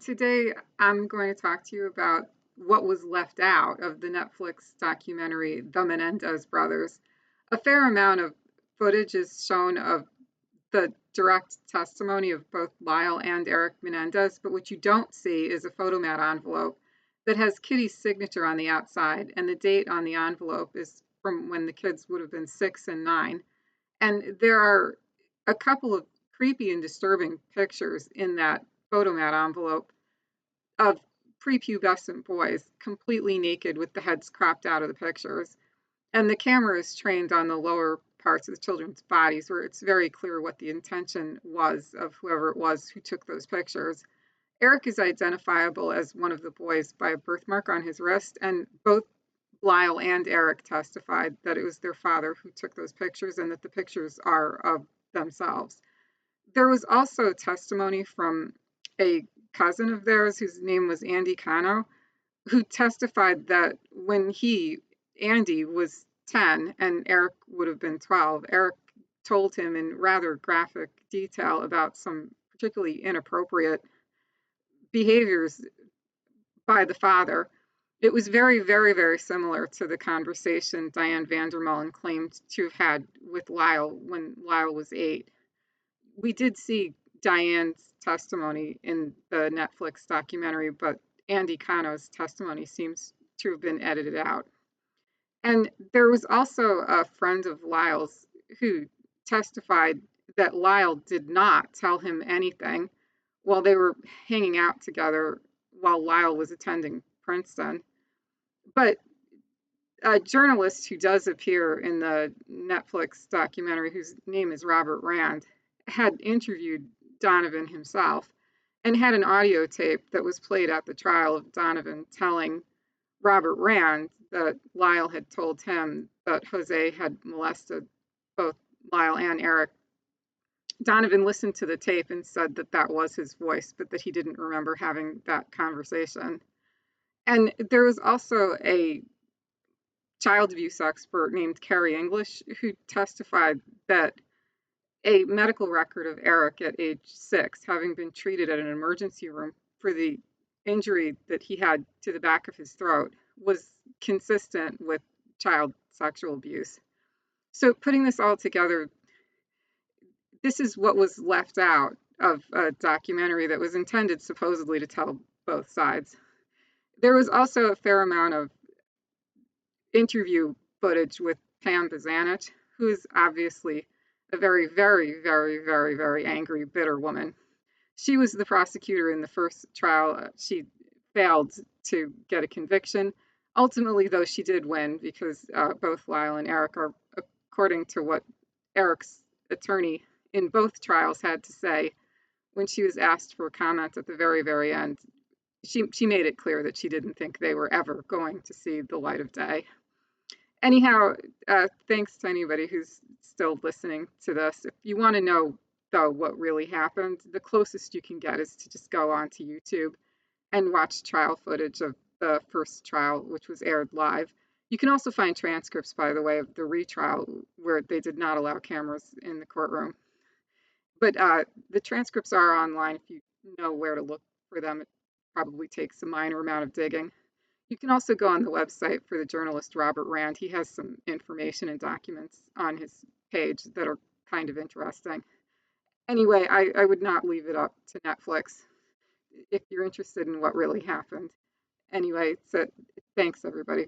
Today, I'm going to talk to you about what was left out of the Netflix documentary, The Menendez Brothers. A fair amount of footage is shown of the direct testimony of both Lyle and Eric Menendez, but what you don't see is a photomat envelope that has Kitty's signature on the outside, and the date on the envelope is from when the kids would have been 6 and 9. And there are a couple of creepy and disturbing pictures in that photomat envelope of prepubescent boys completely naked with the heads cropped out of the pictures. And the camera is trained on the lower parts of the children's bodies where it's very clear what the intention was of whoever it was who took those pictures. Eric is identifiable as one of the boys by a birthmark on his wrist, and both Lyle and Eric testified that it was their father who took those pictures and that the pictures are of themselves. There was also testimony from a cousin of theirs whose name was Andy Cano, who testified that when Andy, was 10 and Eric would have been 12, Eric told him in rather graphic detail about some particularly inappropriate behaviors by the father. It was very, very, very similar to the conversation Diane Vandermeulen claimed to have had with Lyle when Lyle was 8. We did see Diane's testimony in the Netflix documentary, but Andy Cano's testimony seems to have been edited out. And there was also a friend of Lyle's who testified that Lyle did not tell him anything while they were hanging out together while Lyle was attending Princeton. But a journalist who does appear in the Netflix documentary, whose name is Robert Rand, had interviewed Donovan himself and had an audio tape that was played at the trial of Donovan telling Robert Rand that Lyle had told him that Jose had molested both Lyle and Eric. Donovan listened to the tape and said that that was his voice, but that he didn't remember having that conversation. And there was also a child abuse expert named Carrie English who testified that a medical record of Eric at age 6, having been treated at an emergency room for the injury that he had to the back of his throat, was consistent with child sexual abuse. So, putting this all together, this is what was left out of a documentary that was intended supposedly to tell both sides. There was also a fair amount of interview footage with Pam Bazanich, who is obviously a very, very, very, very, very angry, bitter woman. She was the prosecutor in the first trial. She failed to get a conviction. Ultimately, though, she did win because both Lyle and Eric are, according to what Eric's attorney in both trials had to say when she was asked for comment at the very, very end. She made it clear that she didn't think they were ever going to see the light of day. Anyhow, thanks to anybody who's still listening to this. If you want to know, though, what really happened, the closest you can get is to just go onto YouTube and watch trial footage of the first trial, which was aired live. You can also find transcripts, by the way, of the retrial where they did not allow cameras in the courtroom. But the transcripts are online if you know where to look for them. It probably takes a minor amount of digging. You can also go on the website for the journalist Robert Rand. He has some information and documents on his page that are kind of interesting. Anyway, I would not leave it up to Netflix if you're interested in what really happened. Anyway, so thanks everybody.